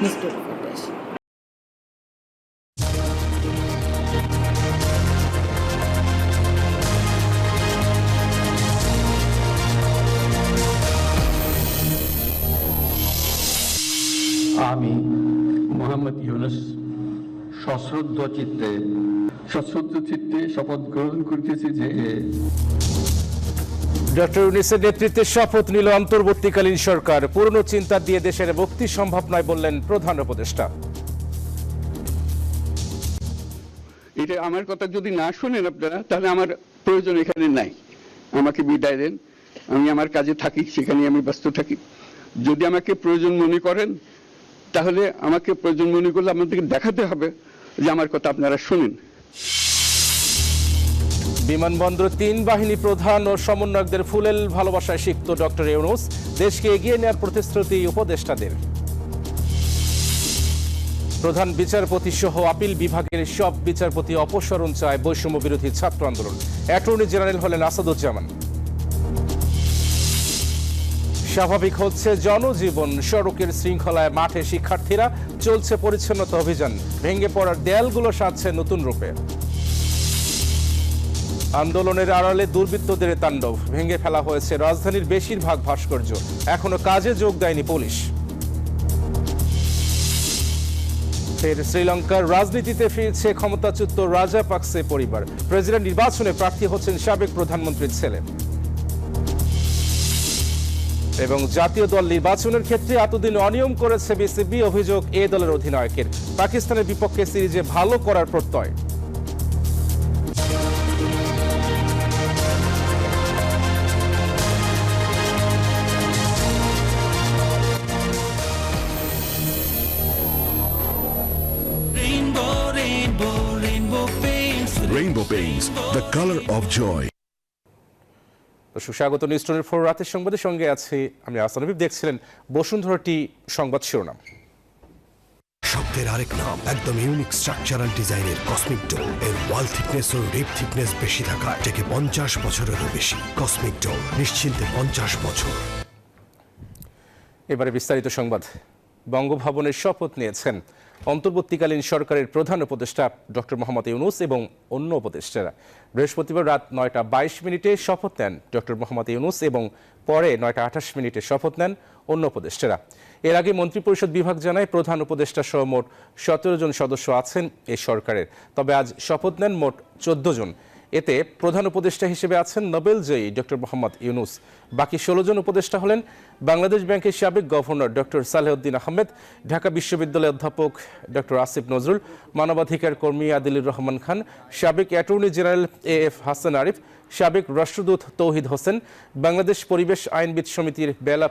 নিষ্ঠুর দেশ। আমি মোহাম্মদ ইউনূস সশ্রদ্ধ চিত্তে শপথ গ্রহণ করিতেছি যে ডক্টর ইউনূসের নেতৃত্বে শপথ নিল অন্তর্বর্তীকালীন সরকার। পুরনো চিন্তা দিয়ে দেশের মুক্তি সম্ভব নয় বললেন প্রধান উপদেষ্টা। এটা আমার কথা যদি না শুনেন আপনারা, তাহলে আমার প্রয়োজন এখানে নাই। আমাকে বিদায় দেন, আমি আমার কাজে থাকি, সেখানে আমি ব্যস্ত থাকি। যদি আমাকে প্রয়োজন মনে করেন, তাহলে আমাকে প্রয়োজন মনে করলে আপনাদেরকে দেখাতে হবে যে আমার কথা আপনারা শুনেন। বিমানবন্দর 3 বাহিনী প্রধান ও সমন্বয়কদের ফুলেল ভালোবাসায় সিক্ত ডক্টর ইউনূস। দেশকে এগিয়ে নেওয়ার প্রতিশ্রুতি উপদেষ্টাদের। প্রধান বিচারপতি সহ আপিল বিভাগের সব বিচারপতি অপসারণ চায় বৈষম্য বিরোধী ছাত্র আন্দোলন। অ্যাটর্নি জেনারেল হলেন আসাদুজ্জামান। স্বাভাবিক হচ্ছে জনজীবন, সড়কের শৃঙ্খলায় মাঠে শিক্ষার্থীরা, চলছে পরিচ্ছন্নতা অভিযান। ভেঙে পড়ার দেয়ালগুলো সাজছে নতুন রূপে। আন্দোলনের আড়ালে দুর্বৃত্তদের তাণ্ডব, ভেঙে ফেলা হয়েছে রাজধানীর বেশিরভাগ ভাস্কর্য। এখনো কাজে যোগ দেয়নি পুলিশ। ফের শ্রীলঙ্কার রাজনীতিতে ফিরছে ক্ষমতাচ্যুত রাজাপাকসে পরিবার। প্রেসিডেন্ট নির্বাচনে প্রার্থী হচ্ছেন সাবেক প্রধানমন্ত্রীর ছেলে। এবং জাতীয় দল নির্বাচনের ক্ষেত্রে এতদিন অনিয়ম করেছে বিসিবি, অভিযোগ এ দলের অধিনায়কের। পাকিস্তানের বিপক্ষে সিরিজে ভালো করার প্রত্যয়। Rainbow Paints, the color of joy. সুস্বাগত নিউজ 24 রাতের সংবাদের সঙ্গে আছি আমি আহসান হাবিব। দেখছিলেন বসুন্ধরাটি সংবাদ শিরোনাম। শব্দের আরেক নাম, একদম ইউনিক স্ট্রাকচারাল ডিজাইনের কসমিক ডো। এর ওয়াল থিকনেস ও রিপ থিকনেস বেশি থাকা, থেকে 50 বছরেরও বেশি। কসমিক ডো, নিশ্চিন্তে 50 বছর। এবারে বিস্তারিত সংবাদ। বঙ্গভবনের শপথ নিয়েছেন অন্তর্বর্তীকালীন সরকারের প্রধান উপদেষ্টা ডক্টর মোহাম্মদ ইউনূস এবং অন্য উপদেষ্টারা। বৃহস্পতিবার রাত 9:22 শপথ নেন ডক্টর মোহাম্মদ ইউনূস এবং পরে 9:28 শপথ নেন অন্য উপদেষ্টারা। এর আগে মন্ত্রিপরিষদ বিভাগ জানায় প্রধান উপদেষ্টা সহ মোট 17 জন সদস্য আছেন এই সরকারের। তবে আজ শপথ নেন মোট 14 জন। এতে প্রধান উপদেষ্টা হিসেবে আছেন নোবেলজয়ী ডক্টর মোহাম্মদ ইউনূস। বাকি 16 জন উপদেষ্টা হলেন বাংলাদেশ ব্যাংকের সাবেক গভর্নর ডক্টর সালেহউদ্দিন আহমেদ, ঢাকা বিশ্ববিদ্যালয়ের অধ্যাপক ডক্টর আসিফ নজরুল, মানবাধিকার কর্মী আদিলুর রহমান খান, সাবেক attorney general AF Hasan Arif, সাবেক রাষ্ট্রদূত তৌহিদ হোসেন, বাংলাদেশ পরিবেশ আইনবিদ সমিতির বেলা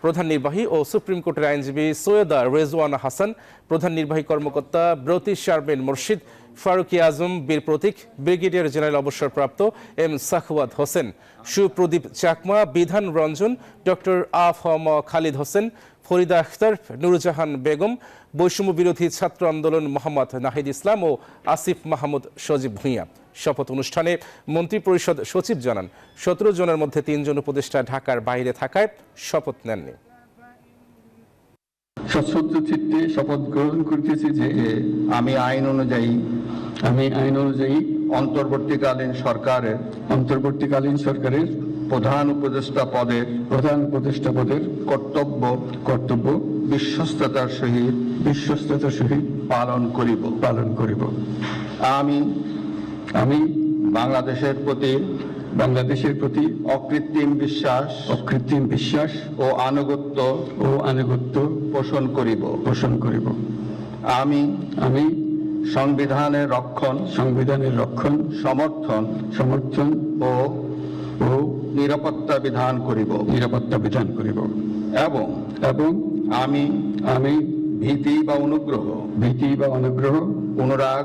প্রধান নির্বাহী ও সুপ্রিম কোর্টের আইনজীবী সৈয়দা রেজওয়ানা হাসান, প্রধান নির্বাহী কর্মকর্তা ব্রতি শারমিন মুর্শিদ, ফারুকি আজম, বীর প্রতীক, ব্রিগেডিয়ার জেনারেল অবসরপ্রাপ্ত এম সাখওয়াত হোসেন, সুপ্রদীপ চাকমা, বিধান রঞ্জন, ডক্টর আফম খালিদ হোসেন, ফরিদা আখতার, নুরজাহান বেগম, বৈষম্য বিরোধী ছাত্র আন্দোলন মোহাম্মদ নাহিদ ইসলাম ও আসিফ মাহমুদ সজীব ভূঁইয়া। শপথ অনুষ্ঠানে মন্ত্রিপরিষদ সচিব জানান 17 জনের মধ্যে 3 জন উপদেষ্টা ঢাকার বাইরে থাকায় শপথ নেননি। সশ্রদ্ধ চিত্তে শপথ গ্রহণ করিতেছি যে আমি আইন অনুযায়ী অন্তর্বর্তীকালীন সরকারের প্রধান উপদেষ্টা পদের কর্তব্য বিশ্বস্ততার সহিত পালন করিব। আমি বাংলাদেশের প্রতি অকৃত্রিম বিশ্বাস ও আনুগত্য পোষণ করিব। আমি সংবিধানের রক্ষণ সমর্থন ও নিরাপত্তা বিধান করিব এবং আমি ভীতি বা অনুগ্রহ অনুরাগ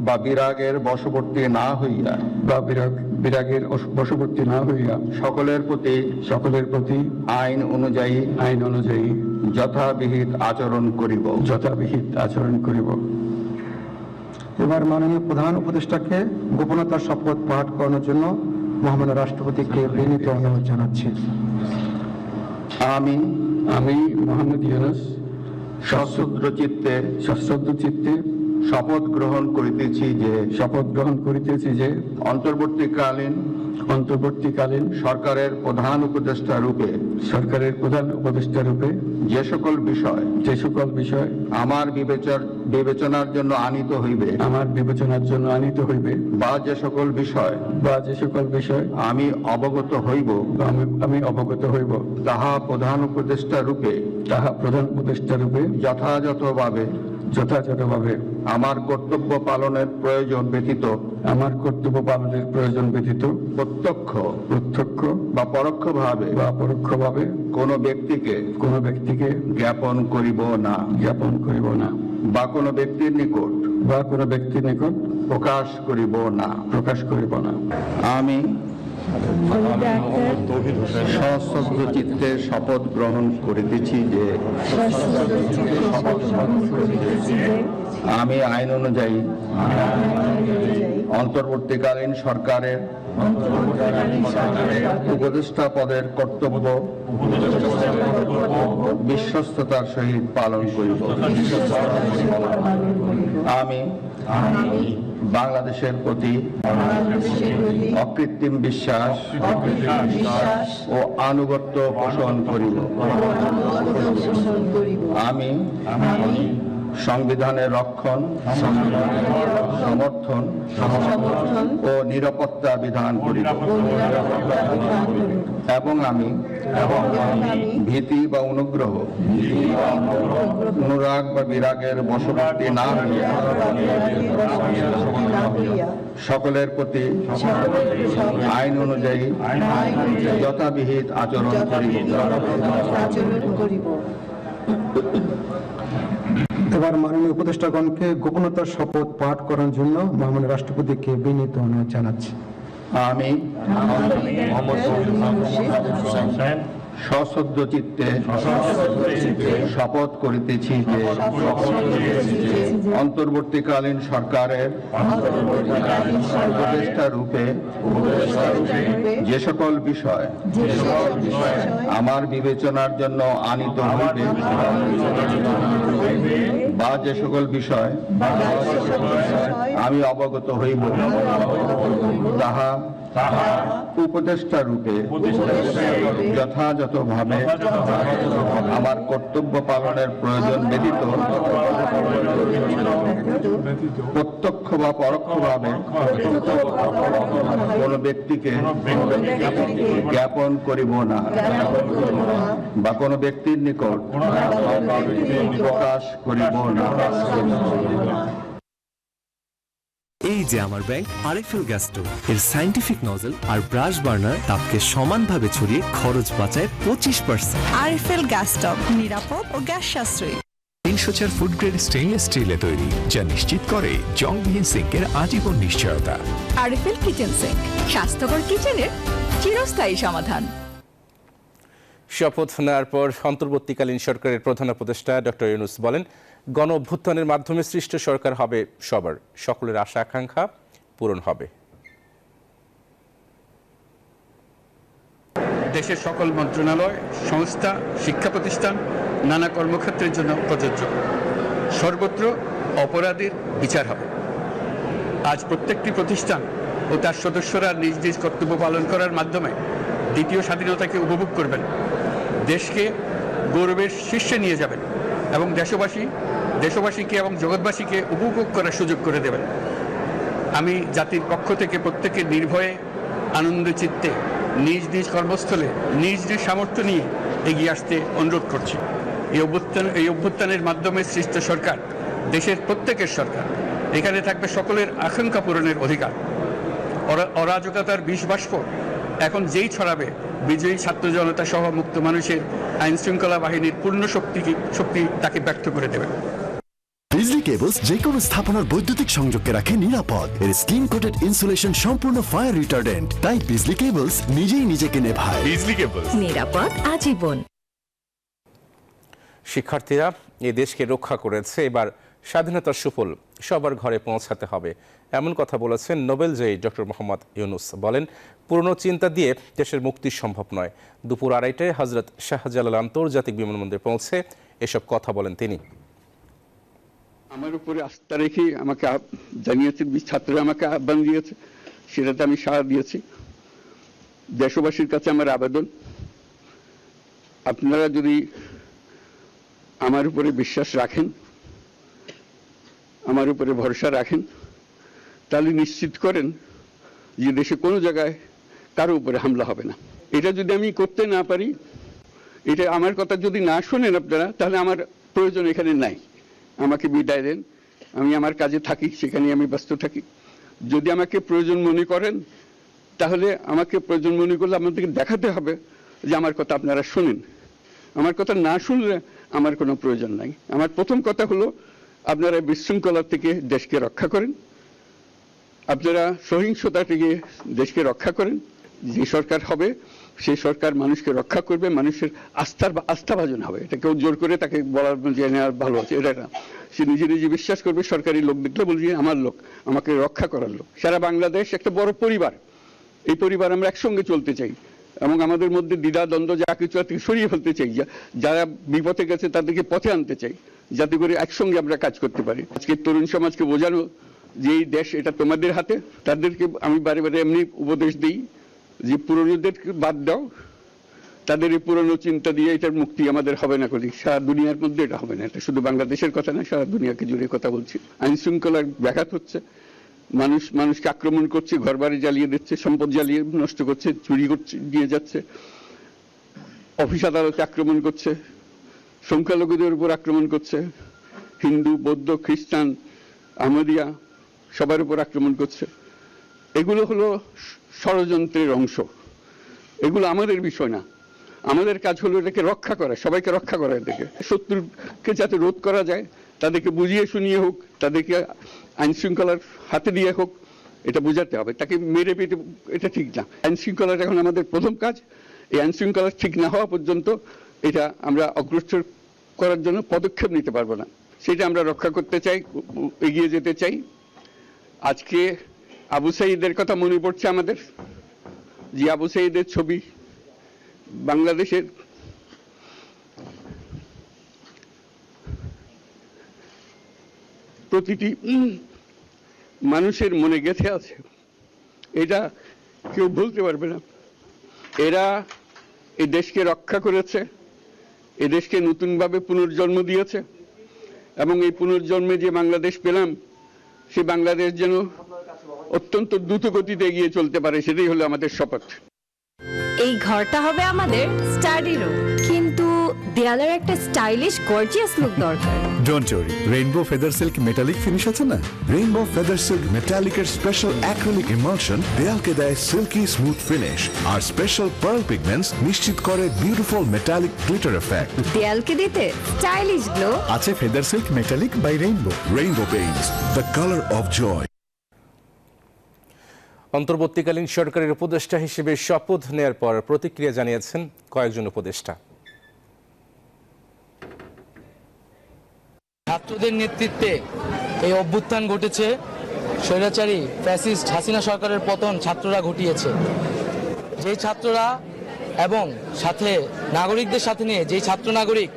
বা বিরাগের বশবর্তী না হইয়া সকলের প্রতি আইন অনুযায়ী যথাবিহিত আচরণ করিব। এবার মাননীয় প্রধান উপদেষ্টাকে গোপনতার শপথ পাঠ করানোর জন্য মহামান্য রাষ্ট্রপতিকে বিনীত অনুরোধ জানাচ্ছি। আমি মোহাম্মদ ইউনূস সশ্রদ্ধ চিত্তে শপথ গ্রহণ করিতেছি যে অন্তর্বর্তীকালীন সরকারের প্রধান উপদেষ্টা রূপে যে সকল বিষয় আমার বিবেচনার জন্য আনিত হইবে বা যে সকল বিষয় আমি অবগত হইব তাহা প্রধান উপদেষ্টা রূপে যথাযথভাবে আমার কর্তব্য পালনের প্রয়োজন ব্যতীত প্রত্যক্ষ বা পরোক্ষভাবে কোনো ব্যক্তিকে জ্ঞাপন করিব না বা কোনো ব্যক্তির নিকট প্রকাশ করিব না। আমি সশ্রদ্ধ চিত্তে শপথ গ্রহণ করিতেছি যে আমি আইন অনুযায়ী অন্তর্বর্তীকালীন সরকারের উপদেষ্টা পদের কর্তব্য বিশ্বস্ততার সহিত পালন করিব। আমি বাংলাদেশের প্রতি অকৃত্রিম বিশ্বাস ও আনুগত্য পোষণ করিব। আমি সংবিধানের রক্ষণ, সমর্থন ও নিরাপত্তা বিধান করিব এবং আমি ভীতি বা অনুগ্রহ, অনুরাগ বা বিরাগের বশবর্তী না হইয়া সকলের প্রতি আইন অনুযায়ী যথাবিহিত আচরণ করিব। এবার মাননীয় উপদেষ্টাগণকে গোপনতার শপথ পাঠ করার জন্য মাননীয় রাষ্ট্রপতিকে বিনীত অনুরোধ জানাচ্ছি। আমি সশ্রদ্ধ চিত্তে শপথ করিতেছি যে অন্তর্বর্তীকালীন সরকারের উপদেষ্টা রূপে যে সকল বিষয় আমার বিবেচনার জন্য আনিত হইবে বা যে সকল বিষয় আমি অবগত হইব তাহা উপদেষ্টা রূপে যথাযথভাবে আমার কর্তব্য পালনের প্রয়োজন ব্যতীত প্রত্যক্ষ বা পরোক্ষভাবে কোনো ব্যক্তিকে জ্ঞাপন করিব না বা কোনো ব্যক্তির নিকট প্রকাশ করিব না। এই যে আমার ব্যাংক আরএফএল গ্যাস স্টোভ, এর সাইন্টিফিক নজল আর ব্রাশ বার্নার তাপকে সমানভাবে ছড়িয়ে খরচ বাঁচায় 25%। আরএফএল গ্যাস স্টোভ নিরাপদ ও গ্যাস সাশ্রয়ী। 304 ফুড গ্রেড স্টেইনলেস স্টিলে তৈরি, যা নিশ্চিত করে জংবিহীন সিঙ্কের আজীবন নিশ্চয়তা। আরএফএল কিচেন সিঙ্ক, স্বাস্থ্যকর কিচেনের চিরস্থায়ী সমাধান। শপথ নেওয়ার পর অন্তর্বর্তীকালীন সরকারের প্রধান উপদেষ্টা ডক্টর ইউনূস বলেন, গণ অভ্যুত্থানের মাধ্যমে সৃষ্ট সরকার হবে সবার, সকলের আশা আকাঙ্ক্ষা পূরণ হবে। দেশের সকল মন্ত্রণালয়, সংস্থা, শিক্ষা প্রতিষ্ঠান নানা কর্মক্ষেত্রের জন্য প্রযোজ্য। সর্বত্র অপরাধীর বিচার হবে। আজ প্রত্যেকটি প্রতিষ্ঠান ও তার সদস্যরা নিজ নিজ কর্তব্য পালন করার মাধ্যমে দ্বিতীয় স্বাধীনতাকে উপভোগ করবেন, দেশকে গৌরবের শীর্ষে নিয়ে যাবেন এবং দেশবাসীকে এবং জগৎবাসীকে উপভোগ করার সুযোগ করে দেবেন। আমি জাতির পক্ষ থেকে প্রত্যেকের নির্ভয়ে আনন্দ চিত্তে নিজ নিজ কর্মস্থলে নিজ নিজ সামর্থ্য নিয়ে এগিয়ে আসতে অনুরোধ করছি। এই অভ্যুত্থানের মাধ্যমে সৃষ্ট সরকার দেশের প্রত্যেকের সরকার। এখানে থাকবে সকলের আকাঙ্ক্ষা পূরণের অধিকার। অরাজকতার বিষ বাষ্প এখন যেই ছড়াবে, বিজয়ী ছাত্র জনতা সহ মুক্ত মানুষের আইন শৃঙ্খলা বাহিনীর পূর্ণ শক্তি তাকে ব্যর্থ করে দেবে। বিজলি কেবলস যে কোনো স্থাপনার বৈদ্যুতিক সংযোগকে রাখে নিরাপদ। এর স্কিন কোটেড ইনসুলেশন সম্পূর্ণ ফায়ার রিটার্ডেন্ট, তাই বিজলি কেবলস নিজেই নিজেকে নেভায়। বিজলি কেবলস, নিরাপদ আজীবন। শিক্ষার্থীরা এ দেশকে রক্ষা করেছে, এবার স্বাধীনতার সুফল সবার ঘরে পৌঁছাতে হবে, এমন কথা বলেছেন নোবেলজয়ী ডক্টর মোহাম্মদ ইউনূস। বলেন, পুরনো চিন্তা দিয়ে দেশের মুক্তি সম্ভব নয়। দুপুর 2:30টায় হজরত শাহজালাল আন্তর্জাতিক বিমানবন্দরে পৌঁছে এসব কথা বলেন তিনি। আমার উপরে আস্থা রেখে আমাকে জানিয়েছে, ছাত্ররা আমাকে আহ্বান দিয়েছে, সেটাতে আমি সাড়া দিয়েছি। দেশবাসীর কাছে আমার আবেদন, আপনারা যদি আমার উপরে বিশ্বাস রাখেন, আমার উপরে ভরসা রাখেন, তাহলে নিশ্চিত করেন যে দেশে কোনো জায়গায় কারো উপরে হামলা হবে না। এটা যদি আমি করতে না পারি, এটা আমার কথা যদি না শোনেন আপনারা, তাহলে আমার প্রয়োজন এখানে নাই। আমাকে বিদায় দেন, আমি আমার কাজে থাকি, সেখানে আমি ব্যস্ত থাকি। যদি আমাকে প্রয়োজন মনে করেন, তাহলে আমাকে প্রয়োজন মনে করলে আপনাদেরকে দেখাতে হবে যে আমার কথা আপনারা শোনেন। আমার কথা না শুনলে আমার কোনো প্রয়োজন নাই। আমার প্রথম কথা হলো, আপনারা বিশৃঙ্খলা থেকে দেশকে রক্ষা করেন, আপনারা সহিংসতা থেকে দেশকে রক্ষা করেন। যে সরকার হবে সেই সরকার মানুষকে রক্ষা করবে, মানুষের আস্থাভাজন হবে। এটা কেউ জোর করে তাকে বলার যে ভালো আছে এটা না, সে নিজে নিজে বিশ্বাস করবে। সরকারি লোক দেখলে বলবে আমার লোক, আমাকে রক্ষা করার লোক। সারা বাংলাদেশ একটা বড় পরিবার, এই পরিবার আমরা একসঙ্গে চলতে চাই এবং আমাদের মধ্যে দ্বিধা দ্বন্দ্ব যা কিছু থেকে সরিয়ে ফেলতে চাই। যারা বিপথে গেছে তাদেরকে পথে আনতে চাই, যাতে করে একসঙ্গে আমরা কাজ করতে পারি। আজকে তরুণ সমাজকে বোঝানো যে এই দেশ এটা তোমাদের হাতে। তাদেরকে আমি বারে বারে এমনি উপদেশ দিই যে পুরনোদেরকে বাদ দাও, তাদের এই পুরনো চিন্তা দিয়ে এটার মুক্তি আমাদের হবে না। করি সারা দুনিয়ার মধ্যে এটা হবে না। এটা শুধু বাংলাদেশের কথা না, সারা দুনিয়াকে জুড়ে কথা বলছি। আইন শৃঙ্খলার ব্যাঘাত হচ্ছে, মানুষকে আক্রমণ করছে, ঘরবাড়ি জ্বালিয়ে দিচ্ছে, সম্পদ জ্বালিয়ে নষ্ট করছে, চুরি করছে, দিয়ে যাচ্ছে, অফিস আদালতে আক্রমণ করছে, সংখ্যালঘুদের উপর আক্রমণ করছে, হিন্দু, বৌদ্ধ, খ্রিস্টান, আহমদিয়া সবার উপর আক্রমণ করছে। এগুলো হলো ষড়যন্ত্রের অংশ। এগুলো আমাদের বিষয় না। আমাদের কাজ হলো এটাকে রক্ষা করা, সবাইকে রক্ষা করা। এটাকে শত্রুকে যাতে রোধ করা যায়, তাদেরকে বুঝিয়ে শুনিয়ে হোক, তাদেরকে আইন শৃঙ্খলার হাতে দিয়ে হোক, এটা বোঝাতে হবে। তাকে মেরে পেটে এটা ঠিক না। আইন শৃঙ্খলাটা এখন আমাদের প্রথম কাজ। এই আইন শৃঙ্খলা ঠিক না হওয়া পর্যন্ত এটা আমরা অগ্রসর করার জন্য পদক্ষেপ নিতে পারবো না। সেটা আমরা রক্ষা করতে চাই, এগিয়ে যেতে চাই। আজকে আবু সাঈদের কথা মনে পড়ছে আমাদের, যে আবু সাঈদের ছবি বাংলাদেশের প্রতিটি মানুষের মনে গেঁথে আছে। এটা কেউ ভুলতে পারবে না। এরা এই দেশকে রক্ষা করেছে, এই দেশকে নতুনভাবে পুনর্জন্ম দিয়েছে এবং এই পুনর্জন্মে যে বাংলাদেশ পেলাম, সে বাংলাদেশ যেন অত্যন্ত দ্রুত গতিতে এগিয়ে চলতে পারে, সেটাই হলো আমাদের শপথ। এই ঘরটা হবে আমাদের স্টাডি রুম, কিন্তু দেয়ালের একটা স্টাইলিশ গর্জিয়াস লুক দরকার। Don't worry, rainbow feather silk metallic finish আছে না? রেইনবো ফেদার সিল্ক মেটালিকের স্পেশাল অ্যাক্রিলিক ইমালশন দেয়ালকে দেয় সিল্কি স্মুথ ফিনিশ, আর স্পেশাল পার্ল পিগমেন্টস নিশ্চিত করে বিউটিফুল মেটালিক গ্লিটার এফেক্ট। দেয়ালকে দিতে স্টাইলিশ গ্লো আছে feather silk metallic by rainbow. Rainbow paints, the colour of joy. অন্তর্বর্তীকালীন সরকারের উপদেষ্টা হিসেবে শপথ নেয়ার পর প্রতিক্রিয়া জানিয়েছেন কয়েকজন উপদেষ্টা। ছাত্রদের নেতৃত্বে এই অভ্যুত্থান ঘটেছে, স্বৈরাচারী ফ্যাসিস্ট হাসিনা সরকারের পতন ছাত্ররা ঘটিয়েছে। যেই ছাত্ররা এবং সাথে নাগরিকদের সাথে নিয়ে যেই ছাত্র নাগরিক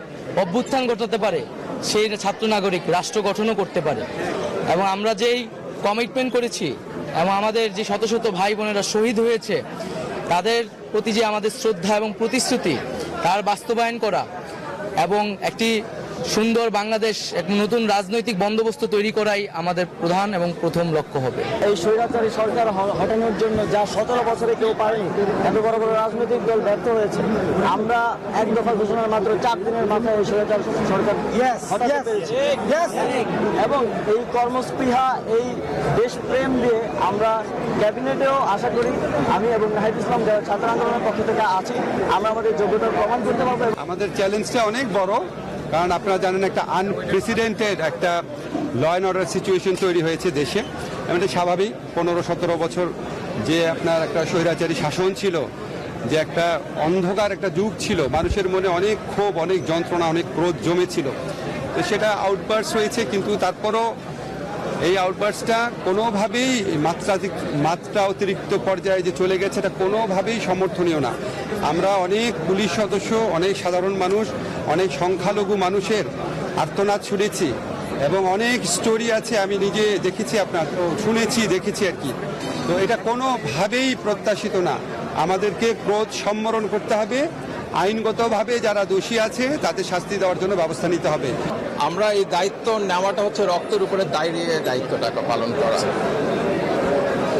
অভ্যুত্থান ঘটাতে পারে, সেই ছাত্র নাগরিক রাষ্ট্র গঠনও করতে পারে। এবং আমরা যেই কমিটমেন্ট করেছি এবং আমাদের যে শত শত ভাই বোনেরা শহীদ হয়েছে, তাদের প্রতি যে আমাদের শ্রদ্ধা এবং প্রতিশ্রুতি, তার বাস্তবায়ন করা এবং একটি সুন্দর বাংলাদেশ, এক নতুন রাজনৈতিক বন্দোবস্ত তৈরি করাই আমাদের প্রধান এবং প্রথম লক্ষ্য হবে। এই স্বৈরাচারী সরকার হটানোর জন্য যা 17 বছরে কেউ পারেনি, এত বড় বড় রাজনৈতিক দল ব্যর্থ হয়েছে। আমরা এক দফা ঘোষণার মাত্র 4 দিনের মাথায় এই স্বৈরাচার সরকার হটাতে পেরেছি। এবং এই কর্মস্পৃহা, এই দেশপ্রেম দিয়ে আমরা ক্যাবিনেটেও আশা করি, আমি এবং নাহিদ ইসলাম ছাত্র আন্দোলনের পক্ষ থেকে আছি, আমরা আমাদের যোগ্যতার প্রমাণ করতে পারবো। আমাদের চ্যালেঞ্জটা অনেক বড়, কারণ আপনারা জানেন একটা আনপ্রেসিডেন্টেড একটা ল অ্যান্ড অর্ডার সিচুয়েশন তৈরি হয়েছে দেশে। এমনি স্বাভাবিক, 15-17 বছর যে আপনার একটা স্বৈরাচারী শাসন ছিল, যে একটা অন্ধকার একটা যুগ ছিল, মানুষের মনে অনেক ক্ষোভ, অনেক যন্ত্রণা, অনেক ক্রোধ জমেছিল। তো সেটা আউটবার্স হয়েছে, কিন্তু তারপরও এই আউটবার্সটা কোনোভাবেই মাত্রা অতিরিক্ত পর্যায়ে যে চলে গেছে এটা কোনোভাবেই সমর্থনীয় না। আমরা অনেক পুলিশ সদস্য, অনেক সাধারণ মানুষ, অনেক সংখ্যালঘু মানুষের আর্তনাদ শুনেছি এবং অনেক স্টোরি আছে, আমি নিজে দেখেছি, আপনার শুনেছি, দেখেছি আর কি। তো এটা কোনোভাবেই প্রত্যাশিত না। আমাদেরকে ক্রোধ সম্বরণ করতে হবে, আইনগতভাবে যারা দোষী আছে তাদের শাস্তি দেওয়ার জন্য ব্যবস্থা নিতে হবে। আমরা এই দায়িত্ব নেওয়াটা হচ্ছে রক্তের উপরে দাঁড়িয়ে দায়িত্বটাকে পালন করা।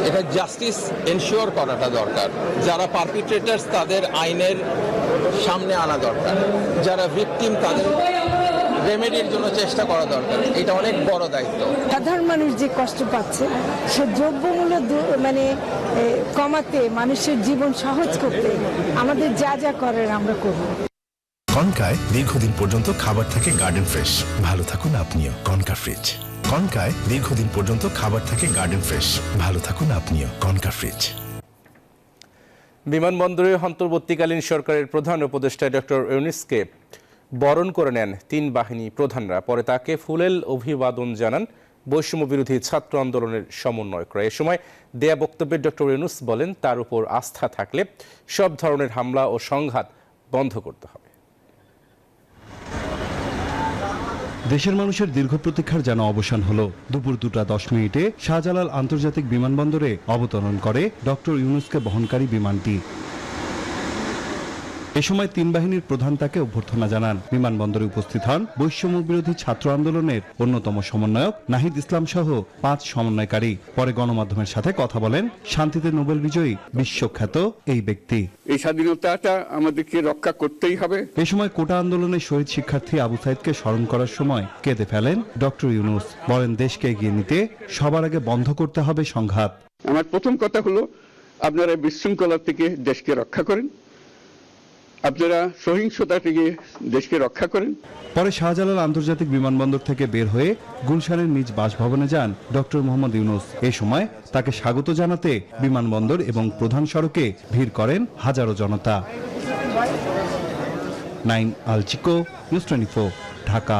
এটা জাস্টিস এনশিওর করাটা দরকার। যারা পারপিট্রেটার্স তাদের আইনের সামনে আনা দরকার, যারা ভিকটিম তাদের রেমেডির জন্য চেষ্টা করা দরকার। এটা অনেক বড় দায়িত্ব। সাধারণ মানুষ যে কষ্ট পাচ্ছে সে দ্রব্যমূল্য কমাতে, মানুষের জীবন সহজ করতে আমাদের যা যা করার আমরা করব। কনকায় দীর্ঘদিন পর্যন্ত খাবার থাকে গার্ডেন ফ্রেশ। ভালো থাকুন আপনিও। Concha fridge. কনকায় দীর্ঘদিন পর্যন্ত খাবার থাকে গার্ডেন ফ্রেশ। ভালো থাকুন আপনিও। Concha fridge. বিমানবন্দরে অন্তর্বর্তীকালীন সরকারের প্রধান উপদেষ্টা ডক্টর ইউনূসকে বরণ করে নেন 3 বাহিনী প্রধানরা। পরে তাকে ফুলেল অভিবাদন জানান বৈষম্য বিরোধী ছাত্র আন্দোলনের সমন্বয়করা। এ সময় দেয়া বক্তব্যে ডক্টর ইউনূস বলেন, তার উপর আস্থা থাকলে সব ধরনের হামলা ও সংঘাত বন্ধ করতে হবে। দেশের মানুষের দীর্ঘ প্রতীক্ষার যেন অবসান হলো। দুপুর 2:10 শাহজালাল আন্তর্জাতিক বিমানবন্দরে অবতরণ করে ডক্টর ইউনূসকে বহনকারী বিমানটি। এ সময় 3 বাহিনীর প্রধান তাকে অভ্যর্থনা জানান। বিমানবন্দরে উপস্থিত হন বৈষম্য বিরোধী ছাত্র আন্দোলনের অন্যতম সমন্বয়ক নাহিদ ইসলাম সহ 5 সমন্বয়কারী। পরে গণমাধ্যমের সাথে কথা বলেন শান্তিতে নোবেল বিজয়ী বিশ্বখ্যাত এই ব্যক্তি। এই স্বাধীনতাটা আমাদেরকে রক্ষা করতেই হবে। এ সময় কোটা আন্দোলনের শহীদ শিক্ষার্থী আবু সাইদকে স্মরণ করার সময় কেঁদে ফেলেন ডক্টর ইউনূস। বলেন, দেশকে এগিয়ে নিতে সবার আগে বন্ধ করতে হবে সংঘাত। আমার প্রথম কথা হলো, আপনারা বিশৃঙ্খলা থেকে দেশকে রক্ষা করেন, আপনারা সহিংসতা থেকে দেশকে রক্ষা করেন। পরে শাহজালাল আন্তর্জাতিক বিমানবন্দর থেকে বের হয়ে গুলশানের নিজ বাসভবনে যান ডক্টর মোহাম্মদ ইউনূস। এ সময় তাকে স্বাগত জানাতে বিমানবন্দর এবং প্রধান সড়কে ভিড় করেন হাজারো জনতা। নাইম আলচিকো, নিউজ 24, ঢাকা।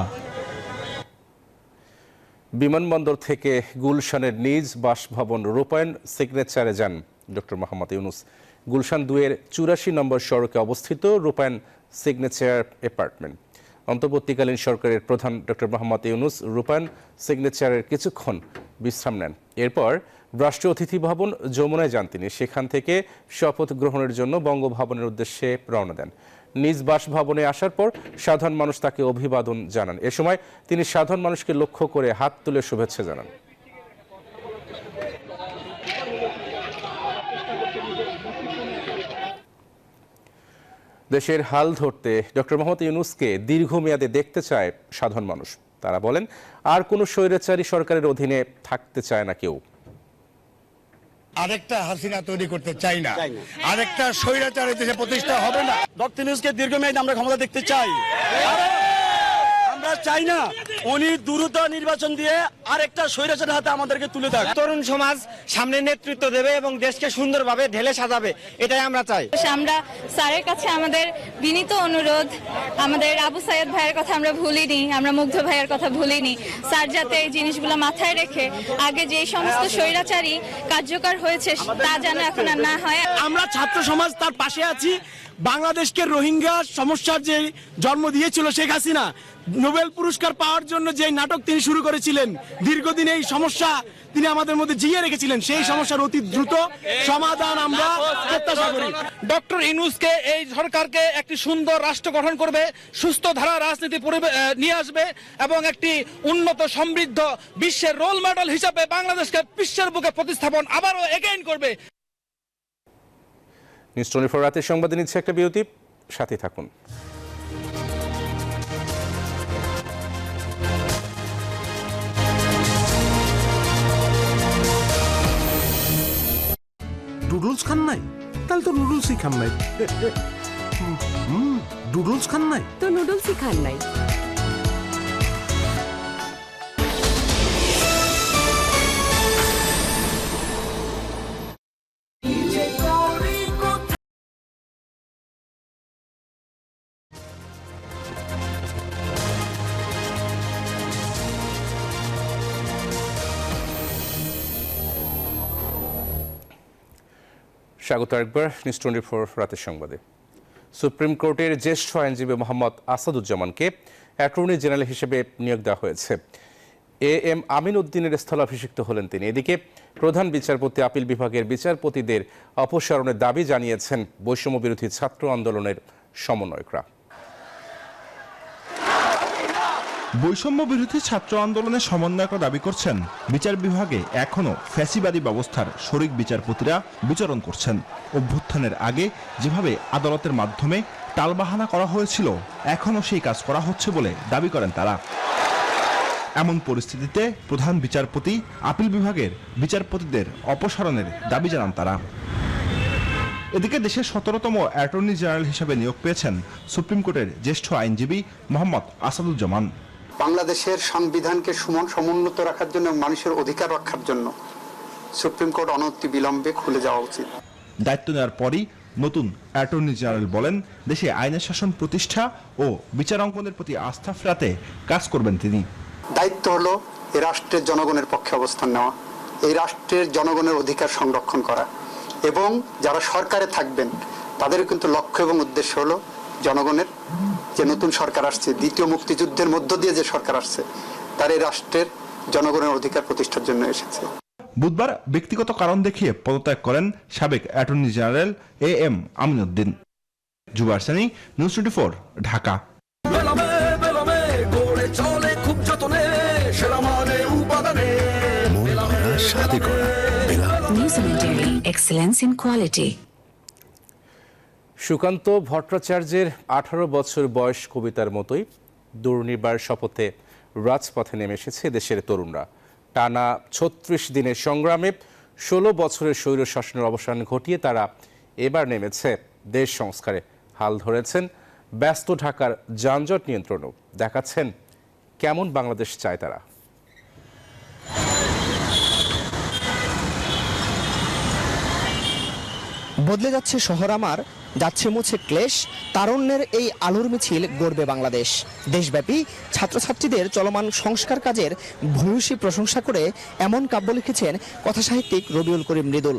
বিমানবন্দর থেকে গুলশানের নিজ বাসভবন রূপায়ণ সিগনেচারে যান ডক্টর মোহাম্মদ ইউনূস। গুলশান 2-এর 84 নম্বর সড়কে অবস্থিত রূপায়ণ সিগনেচার অ্যাপার্টমেন্ট। অন্তর্বর্তীকালীন সরকারের প্রধান ডক্টর মোহাম্মদ ইউনূস রূপায়ণ সিগনেচারের কিছুক্ষণ বিশ্রাম নেন। এরপর রাষ্ট্রীয় অতিথি ভবন যমুনায় যান তিনি। সেখান থেকে শপথ গ্রহণের জন্য বঙ্গভবনের উদ্দেশ্যে রওনা দেন। নিজ বাসভবনে আসার পর সাধারণ মানুষ তাকে অভিবাদন জানান। এ সময় তিনি সাধারণ মানুষকে লক্ষ্য করে হাত তুলে শুভেচ্ছা জানান। দেশের হাল ধরতে ডক্টর মোহাম্মদ ইউনূসকে দীর্ঘমেয়াদে দেখতে চায় সাধারণ মানুষ। তারা বলেন, আর কোনো স্বৈরাচারী সরকারের অধীনে থাকতে চায় না কেউ। আরেকটা হাসিনা তৈরি করতে চাই না, আরেকটা স্বৈরাচারী দেশে প্রতিষ্ঠা হবে না। ডক্টর ইউনূসকে দীর্ঘমেয়াদে আমরা ক্ষমতা দেখতে চাই। আমরা চাই না উনি দ্রুত নির্বাচন দিয়ে আরেকটা স্বৈরাচারের হাতে আমাদেরকে তুলে দেয়। তরুণ সমাজ সামনে নেতৃত্ব দেবে এবং দেশকে সুন্দরভাবে ঢেলে সাজাবে, এটাই আমরা চাই। আমরা স্যারের কাছে আমাদের বিনীত অনুরোধ, আমাদের আবু সাইদ ভাইয়ের কথা আমরা ভুলিনি, আমরা মুগ্ধ ভাইয়ের কথা ভুলিনি। স্যার যাতে এই জিনিসগুলো মাথায় রেখে আগে যে সমস্ত স্বৈরাচারী কার্যকর হয়েছে তা যেন এখন আর না হয়। আমরা ছাত্র সমাজ তার পাশে আছি। বাংলাদেশকে রোহিঙ্গা সমস্যার যে জন্ম দিয়েছিল শেখ হাসিনা, নোবেল পুরস্কার পাওয়ার জন্য যে নাটক তিনি শুরু করেছিলেন, দীর্ঘদিন এই সমস্যা তিনি আমাদের মধ্যে জিয়ে রেখেছিলেন, সেই সমস্যার অতি দ্রুত সমাধান আমরা প্রত্যাশা করি। ডক্টর ইউনূসকে এই সরকারকে একটি সুন্দর রাষ্ট্র গঠন করবে, সুস্থ ধারা রাজনীতি নিয়ে আসবে এবং একটি উন্নত সমৃদ্ধ বিশ্বের রোল মডেল হিসাবে বাংলাদেশকে বিশ্বের বুকে প্রতিস্থাপন আবারও এগেইন করবে। নিউজ 24 রাতের সংবাদে নিচ্ছে একটা বিরতি, সাথে থাকুন। নুডলস খান নাই? তাহলে তো নুডলসই খান নাই। নুডলস খান নাই তো নুডলসই খান নাই। স্বাগত একবার নিউজ 24 রাতের সংবাদে। সুপ্রিম কোর্টের জ্যেষ্ঠ আইনজীবী মোহাম্মদ আসাদুজ্জামানকে অ্যাটর্নি জেনারেল হিসেবে নিয়োগ দেওয়া হয়েছে। AM আমিন উদ্দিনের স্থলাভিষিক্ত হলেন তিনি। এদিকে প্রধান বিচারপতি আপিল বিভাগের বিচারপতিদের অপসারণের দাবি জানিয়েছেন বৈষম্য বিরোধী ছাত্র আন্দোলনের সমন্বয়করা। বৈষম্য বিরোধী ছাত্র আন্দোলনের সমন্বয়করা দাবি করছেন, বিচার বিভাগে এখনও ফ্যাসিবাদী ব্যবস্থার শরিক বিচারপতিরা বিচরণ করছেন। অভ্যুত্থানের আগে যেভাবে আদালতের মাধ্যমে টালবাহানা করা হয়েছিল, এখনও সেই কাজ করা হচ্ছে বলে দাবি করেন তারা। এমন পরিস্থিতিতে প্রধান বিচারপতি আপিল বিভাগের বিচারপতিদের অপসারণের দাবি জানান তারা। এদিকে দেশের 17তম অ্যাটর্নি জেনারেল হিসেবে নিয়োগ পেয়েছেন সুপ্রিম কোর্টের জ্যেষ্ঠ আইনজীবী মোহাম্মদ আসাদুজ্জামান। বাংলাদেশের সংবিধানকে সমুন্নত রাখার জন্য, মানুষের অধিকার রক্ষার জন্য সুপ্রিম কোর্ট অনতি বিলম্বে খুলে যাওয়া উচিত। দায়িত্ব নেওয়ার পরই নতুন অ্যাটর্নি জেনারেল বলেন, দেশে আইনের শাসন প্রতিষ্ঠা ও বিচারাঙ্কনের প্রতি আস্থা ফেরাতে কাজ করবেন তিনি। দায়িত্ব হলো এই রাষ্ট্রের জনগণের পক্ষে অবস্থান নেওয়া, এই রাষ্ট্রের জনগণের অধিকার সংরক্ষণ করা, এবং যারা সরকারে থাকবেন তাদের কিন্তু লক্ষ্য এবং উদ্দেশ্য হলো জনগণের, যে নতুন সরকার আসছে, দ্বিতীয় মুক্তিযুদ্ধের মধ্য দিয়ে যে সরকার আসছে, তার এই রাষ্ট্রের জনগণের অধিকার প্রতিষ্ঠার জন্য এসেছে। বুধবার ব্যক্তিগত কারণ দেখিয়ে পদত্যাগ করেন সাবেক attorney general AM Amin Uddin. Zubair Sunny, news 24, Dhaka. Sukanta ভট্টাচার্যের 18 বছর বয়স কবিতার মতোই দুর্নিবার শপথে রাজপথে নেমে এসেছে দেশের তরুণরা। টানা 36 দিনের সংগ্রামে 16 বছরের স্বৈর শাসনের অবসান ঘটিয়ে তারা এবার নেমেছে দেশ সংস্কারে। হাল ধরেছেন ব্যস্ত ঢাকার যানজট নিয়ন্ত্রণও। দেখাচ্ছেন কেমন বাংলাদেশ চায় তারা। বদলে যাচ্ছে শহর আমার, যাচ্ছে মুছে ক্লেশ, তারুণ্যের এই আলোর মিছিল গড়বে বাংলাদেশ। দেশব্যাপী ছাত্রছাত্রীদের চলমান সংস্কার কাজের ভূয়সী প্রশংসা করে এমন কাব্য লিখেছেন কথাসাহিত্যিক রবিউল করিম মৃদুল।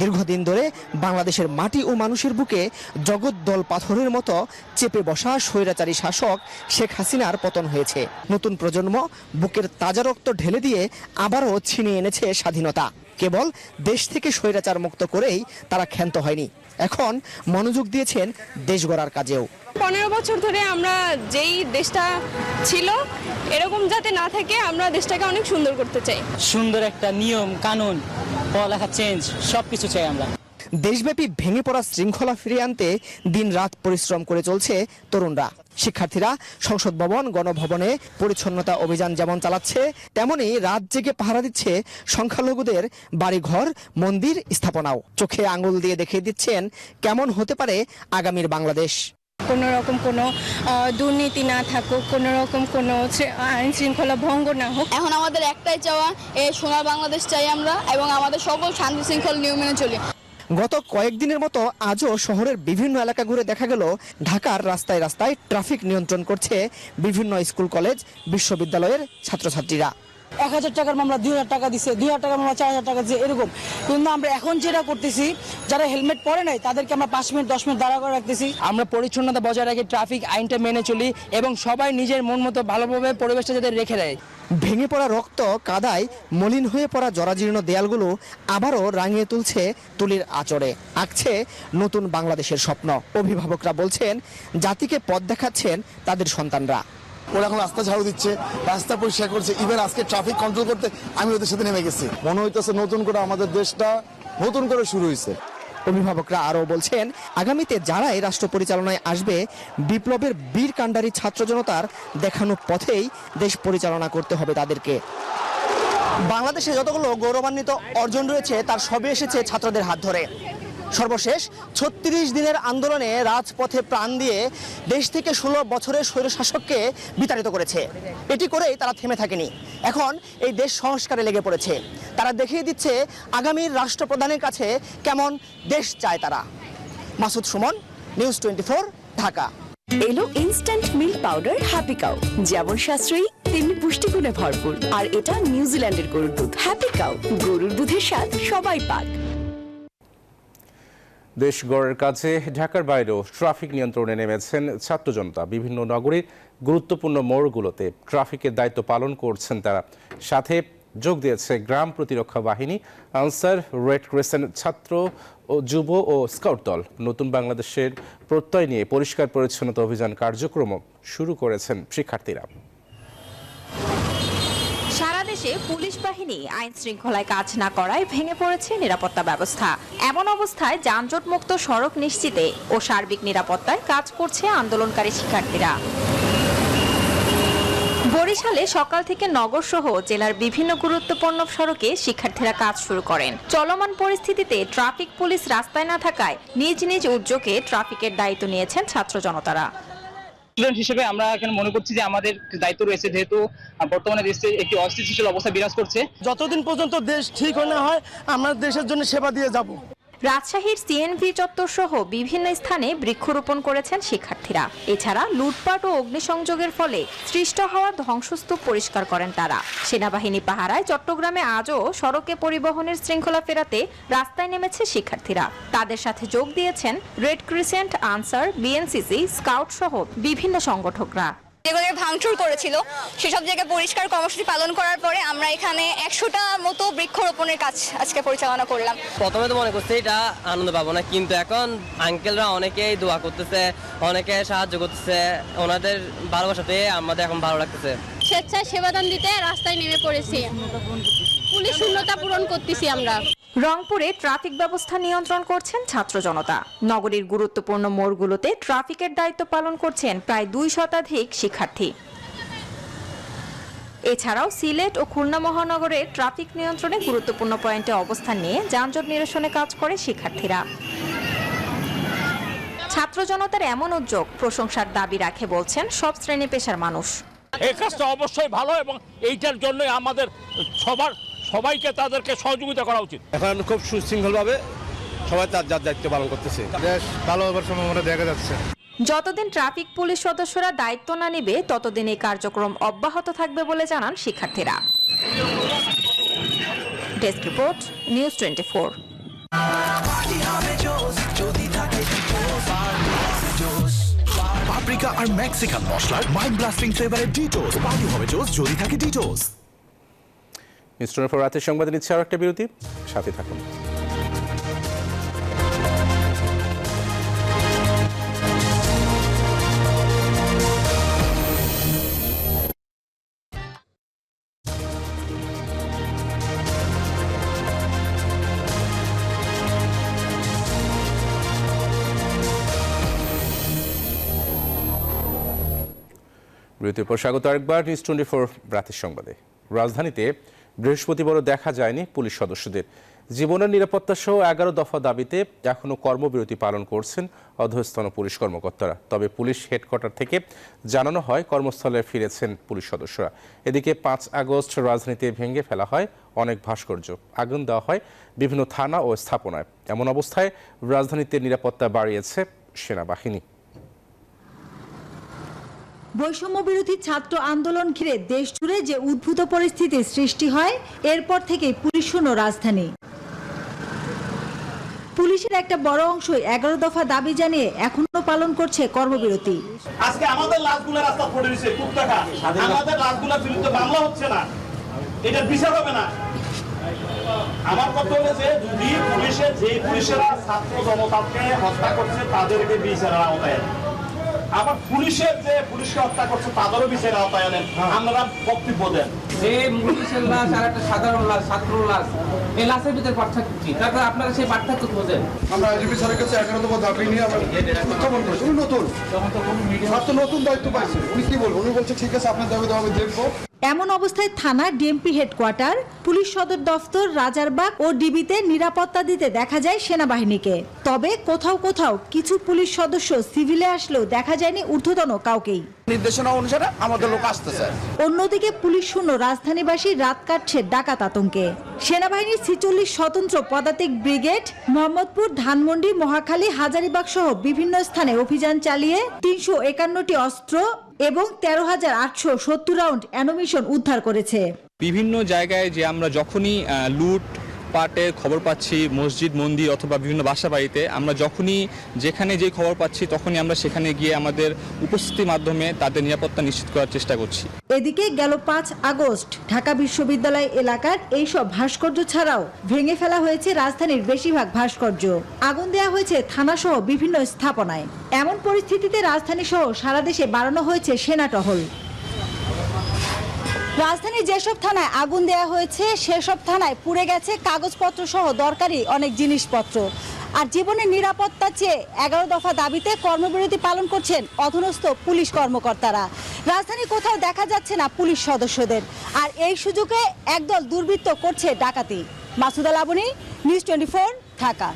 দীর্ঘদিন ধরে বাংলাদেশের মাটি ও মানুষের বুকে জগদ্দল পাথরের মতো চেপে বসা স্বৈরাচারী শাসক শেখ হাসিনার পতন হয়েছে। নতুন প্রজন্ম বুকের তাজা রক্ত ঢেলে দিয়ে আবারও ছিনিয়ে এনেছে স্বাধীনতা। কেবল দেশ থেকে স্বৈরাচার মুক্ত করেই তারা ক্ষান্ত হয়নি, এখন মনোযোগ দিয়েছেন দেশ গড়ার কাজেও। 15 বছর ধরে আমরা যেই দেশটা ছিল এরকম যাতে না থাকে, আমরা দেশটাকে অনেক সুন্দর করতে চাই। সুন্দর একটা নিয়ম কানুন, পড়ালেখা চেঞ্জ, সবকিছু চাই আমরা। দেশব্যাপী ভেঙে পড়া শৃঙ্খলা ফিরিয়ে আনতে দিন রাত পরিশ্রম করে চলছে তরুণরা। শিক্ষার্থীরা সংসদ ভবন, গণভবনে পরিচ্ছন্নতা অভিযান যেমন চালাচ্ছে, তেমনি রাত জেগে পাহারা দিচ্ছে সংখ্যালঘুদের বাড়িঘর, মন্দির স্থাপনাও। চোখে আঙুল দিয়ে দেখিয়ে দিচ্ছেন কেমন হতে পারে আগামীর বাংলাদেশ। কোনো রকম কোনো দুর্নীতি না থাকুক, কোনো রকম কোনো আইন শৃঙ্খলা ভঙ্গ না হোক। এখন আমাদের একটাই চাওয়া, এই সোনার বাংলাদেশ চাই আমরা, এবং আমাদের সকল শান্তি শৃঙ্খলা নিয়ম মেনে চলি। গত কয়েকদিনের মতো আজও শহরের বিভিন্ন এলাকা ঘুরে দেখা গেল ঢাকার রাস্তায় রাস্তায় ট্রাফিক নিয়ন্ত্রণ করছে বিভিন্ন স্কুল, কলেজ, বিশ্ববিদ্যালয়ের ছাত্রছাত্রীরা। 1000 টাকার মামলা 2000 টাকা দিছে, 2000 টাকার মামলা 4000 টাকা দিছে, এরকম। কিন্তু আমরা এখন যেটা করতেছি, যারা হেলমেট পরে নাই তাদেরকে আমরা 5 মিনিট 10 মিনিট দাঁড়া করে রাখতেছি। আমরা পরিচ্ছন্নতা বজায় রাখি, ট্রাফিক আইনটা মেনে চলি, এবং সবাই নিজের মন মতো ভালোভাবে পরিবেশটা যাতে রেখে দেয়। ভেঙে পড়া রক্ত, কাদায় মলিন হয়ে পড়া জরাজীর্ণ দেয়ালগুলো আবারও রাঙিয়ে তুলছে তুলির আঁচড়ে, আঁকছে নতুন বাংলাদেশের স্বপ্ন। অভিভাবকরা বলছেন, জাতিকে পথ দেখাচ্ছেন তাদের সন্তানরা। ওরা এখন রাস্তা ঝাড়ু দিচ্ছে, রাস্তা পরিষ্কার করছে, ইভেন আজকে ট্রাফিক কন্ট্রোল করতে আমি ওদের সাথে নেমে গেছি। মনে হইতেছে নতুন করে আমাদের দেশটা নতুন করে শুরু হয়েছে। অভিভাবকরা আরও বলছেন, আগামীতে যারা এই রাষ্ট্র পরিচালনায় আসবে, বিপ্লবের বীর কাণ্ডারী ছাত্র জনতার দেখানো পথেই দেশ পরিচালনা করতে হবে তাদেরকে। বাংলাদেশে যতগুলো গৌরবান্বিত অর্জন রয়েছে তার সবই এসেছে ছাত্রদের হাত ধরে। সর্বশেষ 36 দিনের আন্দোলনে রাজপথে প্রাণ দিয়ে দেশ থেকে 16 বছরের স্বৈরশাসককে বিতাড়িত করেছে। এটি করেই তারা থেমে থাকেনি, এখন এই দেশ সংস্কারে লেগে পড়েছে। তারা দেখিয়ে দিচ্ছে আগামীর রাষ্ট্রপ্রধানের কাছে কেমন দেশ চায় তারা। মাসুদ সুমন, নিউজ 24, ঢাকা। এলো instant milk powder happy cow, যেমন সাশ্রয়ী তেমনি পুষ্টিগুণে ভরপুর। আর এটা নিউজিল্যান্ডের গরুর দুধ। হ্যাপি কাউ, গরুর দুধের স্বাদ সবাই পাক। দেশ গড়ের কাছে ঢাকার বাইরেও ট্রাফিক নিয়ন্ত্রণে নেমেছেন ছাত্র জনতা। বিভিন্ন নগরীর গুরুত্বপূর্ণ মোড়গুলোতে ট্রাফিকের দায়িত্ব পালন করছেন তারা। সাথে যোগ দিয়েছে গ্রাম প্রতিরক্ষা বাহিনী, আনসার, রেড ক্রিসেন্ট, ছাত্র ও যুব ও স্কাউট দল। নতুন বাংলাদেশের প্রত্যয় নিয়ে পরিষ্কার পরিচ্ছন্নতা অভিযান কার্যক্রমও শুরু করেছেন শিক্ষার্থীরা। সারা দেশে পুলিশ বাহিনী আইন শৃঙ্খলায় কাজ না করায় ভেঙে পড়েছে নিরাপত্তা ব্যবস্থা। এমন অবস্থায় যানজট মুক্ত সড়ক নিশ্চিতে ও সার্বিক নিরাপত্তায় কাজ করছে আন্দোলনকারী শিক্ষার্থীরা। বরিশালে সকাল থেকে নগর সহ জেলার বিভিন্ন গুরুত্বপূর্ণ সড়কে শিক্ষার্থীরা কাজ শুরু করেন। চলমান পরিস্থিতিতে ট্রাফিক পুলিশ রাস্তায় না থাকায় নিজ নিজ উদ্যোগে ট্রাফিকের দায়িত্ব নিয়েছেন ছাত্র জনতারা। স্টুডেন্ট হিসেবে আমরা এখানে মনে করছি যে আমাদের দায়িত্ব রয়েছে, যেহেতু বর্তমানে দেশে একটি অস্থিতিশীল অবস্থা বিরাজ করছে। যতদিন পর্যন্ত দেশ ঠিক না হয় আমরা দেশের জন্য সেবা দিয়ে যাব। রাজশাহীর সিএনভি চত্বর সহ বিভিন্ন স্থানে বৃক্ষরোপণ করেছেন শিক্ষার্থীরা। এছাড়া লুটপাট ও অগ্নিসংযোগের ফলে সৃষ্ট হওয়া ধ্বংসস্তূপ পরিষ্কার করেন তারা। সেনাবাহিনী পাহারায় চট্টগ্রামে আজও সড়কে পরিবহনের শৃঙ্খলা ফেরাতে রাস্তায় নেমেছে শিক্ষার্থীরা। তাদের সাথে যোগ দিয়েছেন red crescent, answer, BNCC, scout সহ বিভিন্ন সংগঠকরা। যেগুলো ভাঙচুর করেছিল সেসব জায়গায় পরিষ্কার কর্মসূচি পালন করার পরে আমরা এখানে 100টা মতো বৃক্ষরোপণের কাজ আজকে পরিচালনা করলাম। প্রথমে তো মনে করছি এটা আনন্দ পাবো না, কিন্তু এখন আঙ্কেলরা অনেকেই দোয়া করতেছে, অনেকে সাহায্য করতেছে, ওনাদের ভালোবাসাতে আমাদের এখন ভালো লাগতেছে। স্বেচ্ছায় সেবাদান দিতে রাস্তায় নেমে পড়েছি, পুলিশ শূন্যতা পূরণ করতেছি আমরা। রংপুরে ট্রাফিক ব্যবস্থা নিয়ন্ত্রণ করছেন ছাত্র জনতা। নগরীর গুরুত্বপূর্ণ মোড়গুলোতে ট্রাফিকের দায়িত্ব পালন করছেন প্রায় 2 শতাধিক শিক্ষার্থী। এছাড়াও সিলেট ও খুলনা মহানগরের ট্রাফিক নিয়ন্ত্রণে গুরুত্বপূর্ণ পয়েন্টে অবস্থান নিয়ে যানজট নিরসনে কাজ করে শিক্ষার্থীরা। ছাত্র জনতার এমন উদ্যোগ প্রশংসার দাবি রাখে বলছেন সব শ্রেণী পেশার মানুষ। এই কাজটা অবশ্যই ভালো এবং এইটার জন্য আমাদের সবাইকে তাদেরকে সহযোগিতা করা উচিত। এখন খুব সুশৃঙ্খলভাবে সবাই তার যার দায়িত্ব পালন করতেছে, বেশ ভালো হবার সম্ভাবনা দেখা যাচ্ছে। যতদিন ট্রাফিক পুলিশ সদস্যরা দায়িত্ব না নেবে ততদিন এই কার্যক্রম অব্যাহত থাকবে বলে জানান শিক্ষার্থীরা। Desk report, news 24। পাপরিকা আর মেক্সিকান মশলার মাইন্ড ব্লাস্টিং ফ্লেভারের ডিটোস পার্টি হবে জোস যদি থাকে ডিটোস। নিউজ 24 রাতের সংবাদে নিচ্ছে আর একটা বিরতি, সাথে থাকুন। বিরতির পর স্বাগত আরেকবার নিউজ 24 রাতের সংবাদে। রাজধানীতে বৃহস্পতিবারও দেখা যায়নি পুলিশ সদস্যদের। জীবনের নিরাপত্তা সহ 11 দফা দাবিতে এখনও কর্মবিরতি পালন করছেন অধস্তন পুলিশ কর্মকর্তারা। তবে পুলিশ হেডকোয়ার্টার থেকে জানানো হয় কর্মস্থলে ফিরেছেন পুলিশ সদস্যরা। এদিকে 5 আগস্ট রাজধানীতে ভেঙে ফেলা হয় অনেক ভাস্কর্য, আগুন দেওয়া হয় বিভিন্ন থানা ও স্থাপনায়। এমন অবস্থায় রাজধানীতে নিরাপত্তা বাড়িয়েছে সেনাবাহিনী। বৈষম্য বিরোধী ছাত্র আন্দোলন ঘিরে দেশ জুড়ে যে উদ্ভূত পরিস্থিতির সৃষ্টি হয়, এরপর থেকেই পুলিশ শূন্য রাজধানী। পুলিশের একটা বড় অংশ 11 দফা দাবি জানিয়ে এখনো পালন করছে কর্মবিরতি। আজকে আমাদের লাশগুলো রাস্তা পড়ে রয়েছে, কুত্তাকা আমাদের লাশগুলোর বিরুদ্ধে মামলা হচ্ছে না, এটা বিচার হবে না। আমার কথা হলো যে যদি পুলিশেরা ছাত্র জনতাকে হত্যা করছে তাদেরকে বিচারের আওতায়, আবার পুলিশকে হত্যা করছে তাদেরও বিচারের আওতায় আনেন, আমরা বক্তব্য দেন। এই পুলিশের লাশ আর একটা সাধারণ লাশ, ছাত্র লাশ, এই লাশের ভিতরে পার্থক্য কি? তারপর আপনারা সেই পার্থক্য খোঁজেন। আমরা আইজিপি স্যারের কাছে 11 দফা দাবি নিয়ে আমরা উত্থাপন করেছি। উনি নতুন দায়িত্ব পাইছে, উনি কি বলবো? উনি বলছে ঠিক আছে আপনার দাবি আমি দেখবো। এমন অবস্থায় থানা, ডিএমপি হেডকোয়ার্টার, পুলিশ সদর দফতর, রাজারবাগ ও ডিবিতে নিরাপত্তা দিতে দেখা যায় সেনাবাহিনীকে। তবে কোথাও কোথাও কিছু পুলিশ সদস্য সিভিলে আসলেও দেখা যায়নি ঊর্ধ্বতন কাউকেই। নির্দেশনা অনুসারে আমাদের লোক আসতেছে। অন্যদিকে পুলিশ শূন্য রাজধানীবাসী রাত কাটছে ডাকাত আতঙ্কে। সেনাবাহিনীর 46 স্বতন্ত্র পদাতিক ব্রিগেড মোহাম্মদপুর, ধানমন্ডি, মহাখালী, হাজারীবাগ সহ বিভিন্ন স্থানে অভিযান চালিয়ে 351টি অস্ত্র এবং 13,870 রাউন্ড অ্যামিনিশন উদ্ধার করেছে। বিভিন্ন জায়গায় যে আমরা যখনই লুট লুটপাটের খবর পাচ্ছি মসজিদ মন্দির অথবা বিভিন্ন বাসা বাড়িতে, আমরা যখনই যেখানে যে খবর পাচ্ছি তখনই আমরা সেখানে গিয়ে আমাদের উপস্থিতির মাধ্যমে তাদের নিরাপত্তা নিশ্চিত করার চেষ্টা করছি। এদিকে গেল 5 আগস্ট ঢাকা বিশ্ববিদ্যালয় এলাকার এইসব ভাস্কর্য ছাড়াও ভেঙে ফেলা হয়েছে রাজধানীর বেশিরভাগ ভাস্কর্য। আগুন দেওয়া হয়েছে থানাসহ বিভিন্ন স্থাপনায়। এমন পরিস্থিতিতে রাজধানী সহ সারা দেশে বাড়ানো হয়েছে সেনা টহল। রাজধানীর যেসব থানায় আগুন দেওয়া হয়েছে সেসব থানায় পুড়ে গেছে কাগজপত্র সহ দরকারি অনেক জিনিসপত্র। আর জীবনের নিরাপত্তা চেয়ে 11 দফা দাবিতে কর্মবিরতি পালন করছেন অধীনস্থ পুলিশ কর্মকর্তারা। রাজধানী কোথাও দেখা যাচ্ছে না পুলিশ সদস্যদের, আর এই সুযোগে একদল দুর্বৃত্ত করছে ডাকাতি। মাসুদা লাবনী, নিউজ 24, ঢাকা।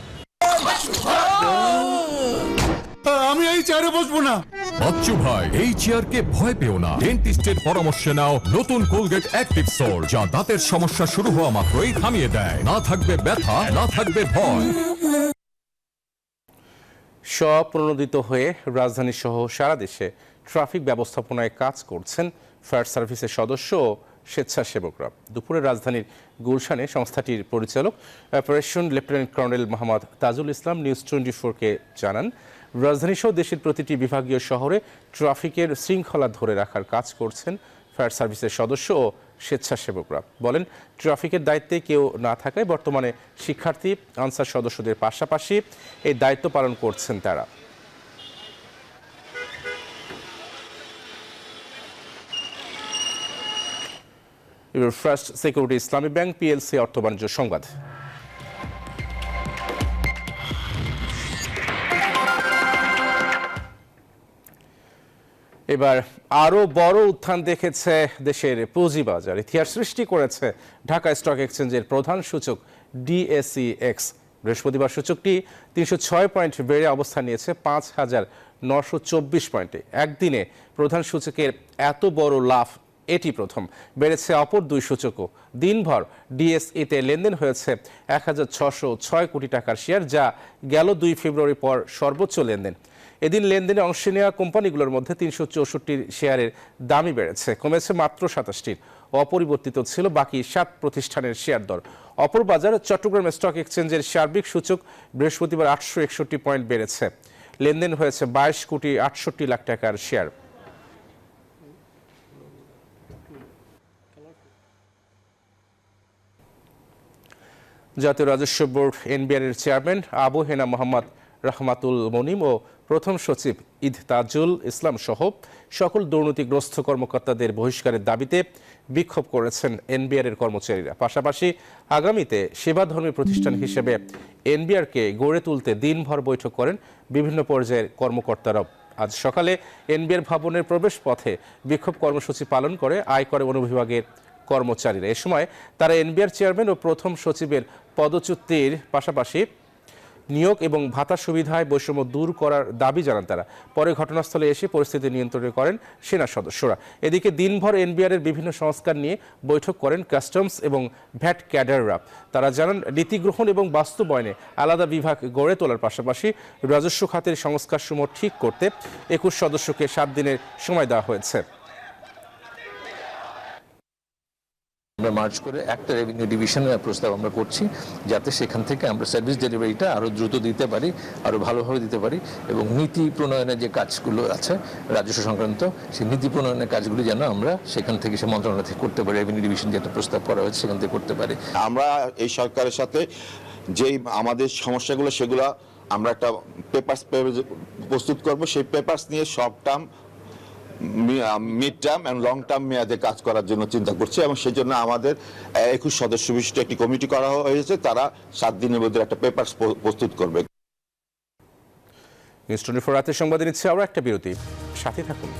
আমি এই চেয়ারে বসবো না। বাচ্চু ভাই, এই চেয়ারকে ভয় পেও না। ডেন্টিস্টের পরামর্শ নাও নতুন কোলগেট অ্যাক্টিভ সোল, যা দাঁতের সমস্যা শুরু হওয়া মাত্রই থামিয়ে দেয়। না থাকবে ব্যথা, না থাকবে ভয়। স্বপ্রণোদিত হয়ে রাজধানী সহ সারা দেশে ট্রাফিক ব্যবস্থাপনায় কাজ করছেন ফায়ার সার্ভিসের সদস্য ও স্বেচ্ছাসেবকরা। দুপুরে রাজধানীর গুলশানে সংস্থাটির পরিচালক operation lieutenant colonel Mohammad Tajul Islam news 24-কে জানান, রাজধানী সহ দেশের প্রতিটি বিভাগীয় শহরে ট্রাফিকের শৃঙ্খলা ধরে রাখার কাজ করছেন ফায়ার সার্ভিসের সদস্য ও স্বেচ্ছাসেবকরা। বলেন, ট্রাফিকের দায়িত্বে কেউ না থাকায় বর্তমানে শিক্ষার্থী, আনসার সদস্যদের পাশাপাশি এই দায়িত্ব পালন করছেন তারা। এবার ফার্স্ট সিকিউরিটি ইসলামী ব্যাংক পিএলসি অর্থ বাণিজ্য সংবাদ। এবার আরো বড় উত্থান দেখেছে দেশের পুঁজিবাজার। ইতিহাস সৃষ্টি করেছে ঢাকা স্টক এক্সচেঞ্জের প্রধান সূচক DSEX। বৃহস্পতিবার সূচকটি 306 পয়েন্ট বেড়ে অবস্থান নিয়েছে 5,924 পয়েন্টে। একদিনে প্রধান সূচকের এত বড় লাভ এটি প্রথম। বেড়েছে অপর দুই সূচকও। দিনভর ডিএসইতে লেনদেন হয়েছে 1,606 কোটি টাকার শেয়ার, যা গেল 2 ফেব্রুয়ারি পর সর্বোচ্চ লেনদেন। এদিন লেনদেনে অংশ নেওয়া কোম্পানিগুলোর মধ্যে 364 শেয়ারের দামই বেড়েছে, কমেছে মাত্র 27টির। অপরিবর্তিত ছিল বাকি 7 প্রতিষ্ঠানের শেয়ার দর। অপর বাজার চট্টগ্রাম স্টক এক্সচেঞ্জের সার্বিক সূচক বৃহস্পতিবার 861 পয়েন্ট বেড়েছে। লেনদেন হয়েছে 22,68,00,000 টাকার শেয়ার। জাতীয় রাজস্ব বোর্ড এনবিআর এর চেয়ারম্যান আবু হেনা মোহাম্মদ রহমাতুল মনিম ও প্রথম সচিব ঈদ তাজুল ইসলাম সহ সকল দুর্নীতিগ্রস্ত কর্মকর্তাদের বহিষ্কারের দাবিতে বিক্ষোভ করেছেন এনবিআর এর কর্মচারীরা। পাশাপাশি আগামীতে সেবাধর্মী প্রতিষ্ঠান হিসেবে এনবিআরকে গড়ে তুলতে দিনভর বৈঠক করেন বিভিন্ন পর্যায়ের কর্মকর্তারাও। আজ সকালে এনবিআর ভবনের প্রবেশ পথে বিক্ষোভ কর্মসূচি পালন করে আয়কর অনুবিভাগের কর্মচারীরা। এ সময় তারা এনবিআর চেয়ারম্যান ও প্রথম সচিবের পদচ্যুতির পাশাপাশি নিয়োগ এবং ভাতা সুবিধায় বৈষম্য দূর করার দাবি জানান তারা। পরে ঘটনাস্থলে এসে পরিস্থিতি নিয়ন্ত্রণে করেন সেনা সদস্যরা। এদিকে দিনভর এনবিআর এর বিভিন্ন সংস্কার নিয়ে বৈঠক করেন কাস্টমস এবং ভ্যাট ক্যাডাররা। তারা জানান, নীতি গ্রহণ এবং বাস্তবায়নে আলাদা বিভাগ গড়ে তোলার পাশাপাশি রাজস্ব খাতের সংস্কারসমূহ ঠিক করতে 21 সদস্যকে 7 দিনের সময় দেওয়া হয়েছে। আমরা মার্চ করে একটা রেভিনিউ ডিভিশনের প্রস্তাব আমরা করছি, যাতে সেখান থেকে আমরা সার্ভিস ডেলিভারিটা আরো দ্রুত দিতে পারি, আরো ভালোভাবে দিতে পারি, এবং নীতি প্রণয়নের যে কাজগুলো আছে রাজস্ব সংক্রান্ত, সেই নীতি প্রণয়নের কাজগুলি যেন আমরা সেখান থেকে সে মন্ত্রণালয় থেকে করতে পারি। রেভিনিউ ডিভিশন যে একটা প্রস্তাব করা হয়েছে সেখান থেকে করতে পারি। আমরা এই সরকারের সাথে যেই আমাদের সমস্যাগুলো সেগুলো আমরা একটা পেপারস প্রস্তুত করব। সেই পেপারস নিয়ে শর্ট টার্ম, মিড টার্ম এবং লং টার্ম মেয়াদে কাজ করার জন্য চিন্তা করছি, এবং সেই জন্য আমাদের 21 সদস্য বিশিষ্ট একটি কমিটি করা হয়েছে। তারা 7 দিনের মধ্যে একটা পেপার প্রস্তুত করবে। নিউজ 24 রাতের সংবাদে নিচ্ছে আরও একটা বিরতি, সাথে থাকুন।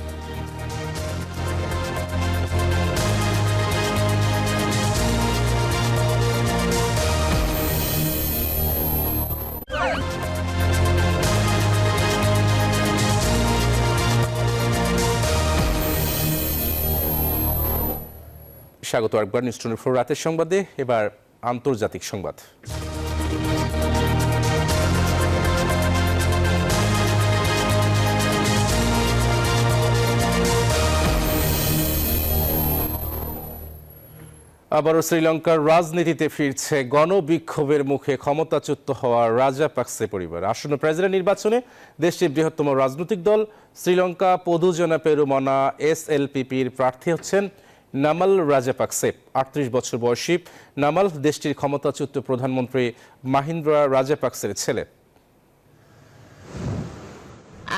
স্বাগত একবার নিউজ 24 রাতের সংবাদে। এবার আন্তর্জাতিক সংবাদ। আবারও শ্রীলঙ্কার রাজনীতিতে ফিরছে গণবিক্ষোভের মুখে ক্ষমতাচ্যুত হওয়া রাজাপাকসে পরিবার। আসন্ন প্রেসিডেন্ট নির্বাচনে দেশটির বৃহত্তম রাজনৈতিক দল শ্রীলঙ্কা পদুজনা পেরুমনা SLPPর প্রার্থী হচ্ছেন নামাল রাজাপাকসে। 38 বছর বয়সী নামাল দেশটির ক্ষমতাচ্যুত প্রধানমন্ত্রী মাহিন্দ্রা রাজাপাকসের ছেলে।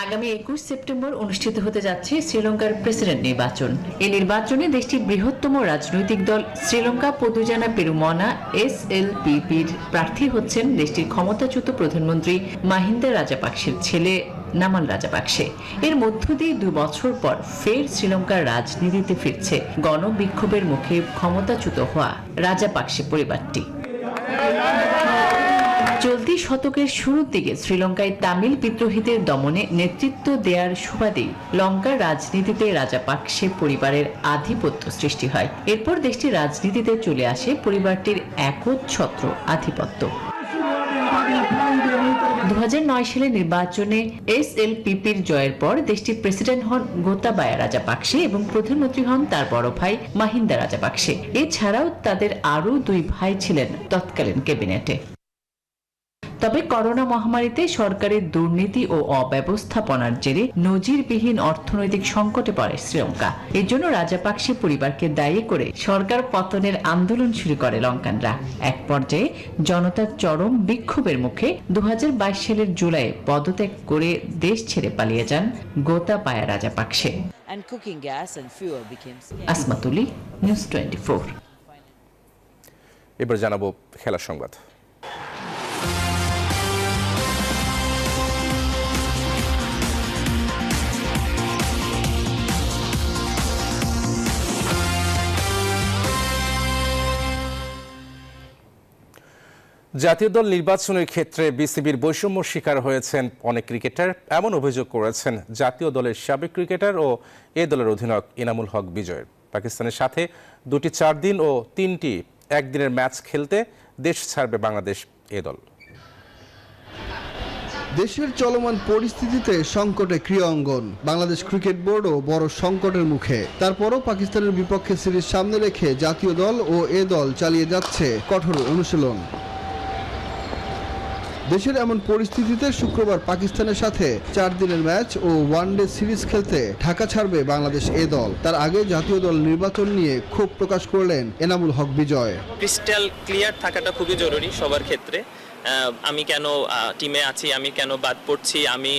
আগামী 21 সেপ্টেম্বর অনুষ্ঠিত হতে যাচ্ছে শ্রীলঙ্কার প্রেসিডেন্ট নির্বাচন। এই নির্বাচনে দেশটির বৃহত্তম রাজনৈতিক দল শ্রীলঙ্কা পদুজনা পেরুমনা SLPPর প্রার্থী হচ্ছেন দেশটির ক্ষমতাচ্যুত প্রধানমন্ত্রী মাহিন্দা রাজাপাকসের ছেলে নামাল রাজাপাকসে। এর মধ্য দিয়ে 2 বছর পর ফের শ্রীলঙ্কার রাজনীতিতে ফিরছে গণবিক্ষোভের মুখে ক্ষমতাচ্যুত হওয়া রাজাপাকসে পরিবারটি। চলতি শতকের শুরুর দিকে শ্রীলঙ্কায় তামিল বিদ্রোহীদের দমনে নেতৃত্ব দেওয়ার সুবাদেই লঙ্কার রাজনীতিতে রাজাপাকসে পরিবারের আধিপত্য সৃষ্টি হয়। এরপর দেশটির রাজনীতিতে চলে আসে পরিবারটির একচ্ছত্র আধিপত্য। 2009 সালে নির্বাচনে SLPPর জয়ের পর দেশটির প্রেসিডেন্ট হন গোতাবায়া রাজাপাকসে এবং প্রধানমন্ত্রী হন তার বড় ভাই মাহিন্দা রাজাপাকসে। এছাড়াও তাদের আরও 2 ভাই ছিলেন তৎকালীন ক্যাবিনেটে। তবে করোনা মহামারীতে সরকারের দুর্নীতি ও অব্যবস্থাপনার জেরে নজিরবিহীন অর্থনৈতিক সংকটে পড়ে শ্রীলঙ্কা। এর জন্য রাজাপাকসে পরিবারকে দায়ী করে সরকার পতনের আন্দোলন শুরু করে লঙ্কানরা। এক পর্যায়ে জনতার চরম বিক্ষোভের মুখে 2022 সালের জুলাই পদত্যাগ করে দেশ ছেড়ে পালিয়ে যান গোতাবায়া রাজাপাকসে। আসমাতুলি, নিউজ 24। এবার জানাবো খেলার সংবাদ। জাতীয় দল নির্বাচনের ক্ষেত্রে বিসিবির বৈষম্য শিকার হয়েছেন অনেক ক্রিকেটার। এমন অভিযোগ করেছেন জাতীয় দলের সাবেক ক্রিকেটার ও এ দলের অধিনায়ক এনামুল হক বিজয়। পাকিস্তানের সাথে 2টি 4 দিন ও 3টি একদিনের ম্যাচ খেলতে দেশ ছাড়বে বাংলাদেশ এ দল। দেশের চলমান পরিস্থিতিতে সংকটে ক্রীড়া অঙ্গন। বাংলাদেশ ক্রিকেট বোর্ডও বড় সংকটের মুখে। তারপরও পাকিস্তানের বিপক্ষে সিরিজ সামনে রেখে জাতীয় দল ও এ দল চালিয়ে যাচ্ছে কঠোর অনুশীলন। দেশের এমন পরিস্থিতিতে শুক্রবার পাকিস্তানের সাথে 4 দিনের ম্যাচ ও ওয়ানডে সিরিজ খেলতে ঢাকা ছাড়বে বাংলাদেশ এ দল। তার আগে জাতীয় দল নির্বাচন নিয়ে ক্ষোভ প্রকাশ করলেন এনামুল হক বিজয়। ক্রিস্টাল ক্লিয়ার থাকাটা খুবই জরুরি সবার ক্ষেত্রে। আমি কেন টিমে আছি, আমি কেন বাদ পড়ছি, আমি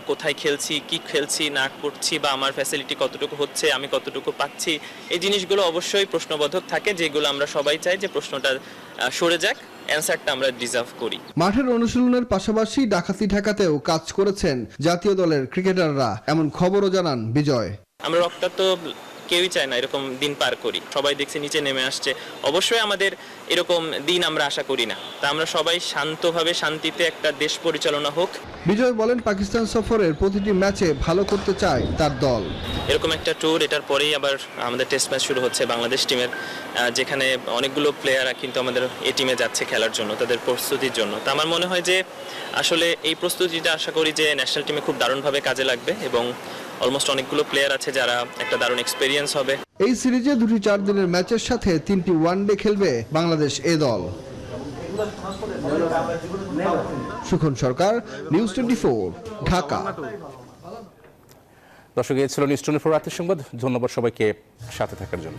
কোথায় খেলছি, কি খেলছি না করছি, বা আমার ফ্যাসিলিটি কতটুকু হচ্ছে, আমি কতটুকু পাচ্ছি, এই জিনিসগুলো অবশ্যই প্রশ্নবোধক থাকে, যেগুলো আমরা সবাই চাই যে প্রশ্নটা সরে যাক, অ্যানসারটা আমরা ডিজার্ভ করি। মাঠের অনুশীলনের পাশাপাশি ডাকাতি ঠেকাতেও কাজ করেছেন জাতীয় দলের ক্রিকেটাররা, এমন খবরও জানান বিজয়। আমরা রক্তাক্ত কেউই চায় না এরকম দিন পার করি। সবাই দেখছি নিচে নেমে আসছে, অবশ্যই আমাদের এরকম দিন আমরা আশা করি না। তা আমরা সবাই শান্তভাবে শান্তিতে একটা দেশ পরিচালনা হোক। বিজয় বলেন, পাকিস্তান সফরের প্রতিটি ম্যাচে ভালো করতে চায় তার দল। এরকম একটা ট্যুর, এটার পরেই আবার আমাদের টেস্ট ম্যাচ শুরু হচ্ছে বাংলাদেশ টিমের, যেখানে অনেকগুলো প্লেয়াররা কিন্তু আমাদের এই টিমে যাচ্ছে খেলার জন্য, তাদের প্রস্তুতির জন্য। তা আমার মনে হয় যে আসলে এই প্রস্তুতিটা আশা করি যে ন্যাশনাল টিমে খুব দারুণভাবে কাজে লাগবে এবং অলমোস্ট অনেকগুলো প্লেয়ার আছে যারা একটা দারুণ এক্সপেরিয়েন্স হবে। এই সিরিজে 2টি 4 দিনের ম্যাচের সাথে 3টি ওয়ানডে খেলবে বাংলাদেশ এ দল। সুখন সরকার, নিউজ 24, ঢাকা। দর্শক, এই ছিল নিউজ 24 রাতের সংবাদ। ধন্যবাদ সবাইকে সাথে থাকার জন্য।